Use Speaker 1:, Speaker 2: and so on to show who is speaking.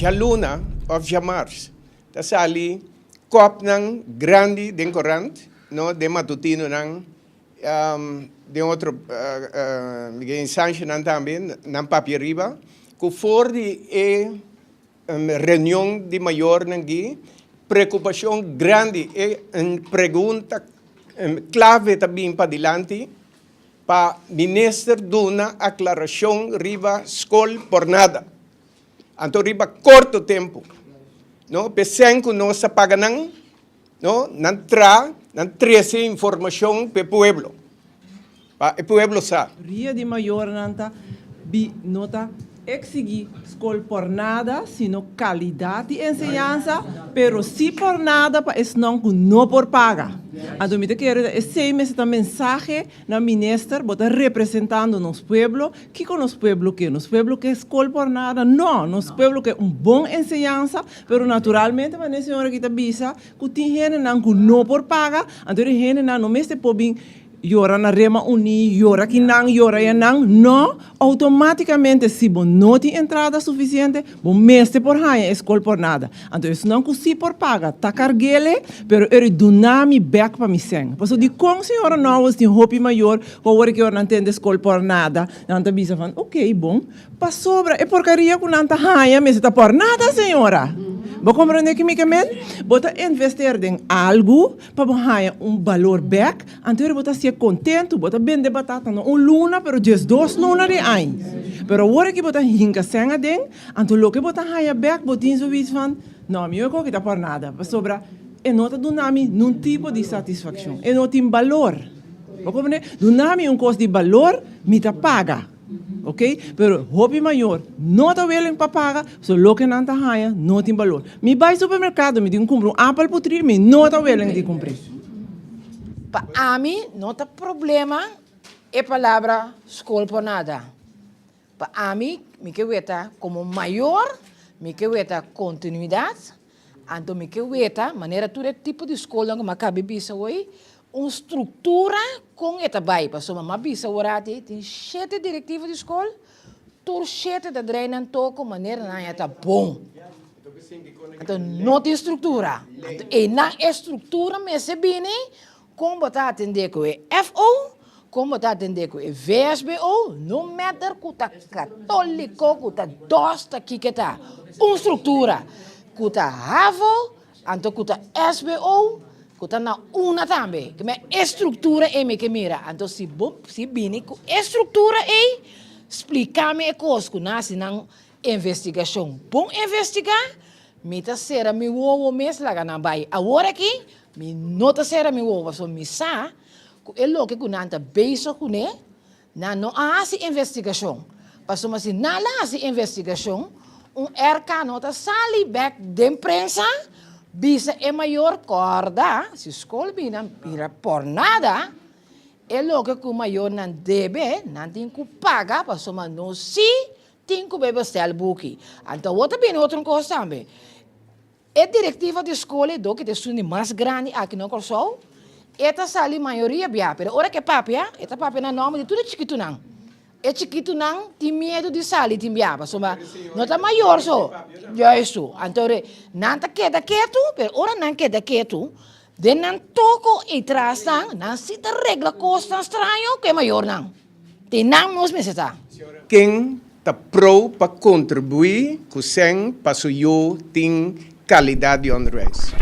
Speaker 1: Luna of Mars. Tasali, kop ng grande den corrent, no, de matutino ng de outro sanction também, ng papiriba, que for de reunião de maior nangi, preocupação grande e pergunta clave também para dilante, para ministro duna aclaração riba escola por nada. Então riba curto tempo, no, pesenco não se paga não, no, não trazer informação para o pueblo. Para o pueblo sabe.
Speaker 2: Ria de mayornan nota exigir escola por nada, sino qualidade de enseñanza, pero si por nada, es não por paga. Então, me quero esse mensagem na ministra, bota representando nos pueblo, que com nos pueblo que escola por nada, não, nos pueblo que bom enseñanza, pero naturalmente, mas a senhora que está bisa, que tem gente não por paga, então gente não me está Yora na rema uni, yora que não, yora ya não, não, automaticamente se você não tem entrada suficiente, você meste por raia, escola por nada. Então, isso não consigo por paga, tá carguele, pero ele dunami back para mim sem. Por isso, de como senhora não, tem hopi maior, ou que eu não entendo escola por nada, não tá bisa falando, ok, bom, para sobra, é porcaria que não tá raia, mas tá por nada, senhora. Você compreende que me bota investir em algo para ganhar valor back, então você ser contente, você vender batata no luna, pero just 2 luna de ano. Pero agora que você hinca sem a den, então lo que você ganha back, você tem zoiets van, não, meu que tá por nada, para sobra, e não tá dunami num tipo de satisfação, e não tem valor. Você compreende? Dunami custo de valor, me tá paga. Ok? Pero hobby maior, não está willing para pagar, so lo que não está ganha, não tem valor. Me vai ao supermercado, me tem que comprar apple por 3, me não está willing de comprar.
Speaker 3: Para mim, não tem problema a palavra escola por nada. Para mim, me quero ver como maior, me quero ver continuidade, então me quero ver maneira todo tipo de escola que me cabe bisa hoje, uma estrutura com esta bai, para soma mabisa orate tem 7 diretivas de escola, tur 7 da drena toco maneira na está bom. Então não tem estrutura. E na estrutura me se bine como botar atender com o FO, como botar atender com o VSBO, no matter que tá católico, que tá dosta que tá, uma estrutura, que tá HAVO, então que tá SBO. Kuta na una também, que me estrutura é me que mira, então se bine com estrutura é explicar-me a coisa que nasce na investigação. Bom investigar, me tá será me o mês lá na baia. Agora aqui, me nota será me o, só me sa, que é lo que nanta beijo com né, na não há se investigação. Passou mas se na lá se investigação, RK nota sali back de imprensa. Bisa é maior corda, se escola bina por nada, é logo que o maior não deve, não tem que pagar, para somar não se tem que beber o book. Então, outra bem, outra coisa também. A diretiva de escola do que tem mais grande aqui no Corsol, esta sali a maioria bia, pero ora que papia, esta papia na nome de tudo chiquito não. É chiquito não tem medo de sair de biaba, soma não tá maior só. Já isso. Então, não tá queda quieto, pero ora não queda quieto, de não toco e traz não se te regla coisa estranho que é maior não. Tem não nos meses tá.
Speaker 1: Quem tá pro para contribuir com sem para o eu tem qualidade de R.A.I.S.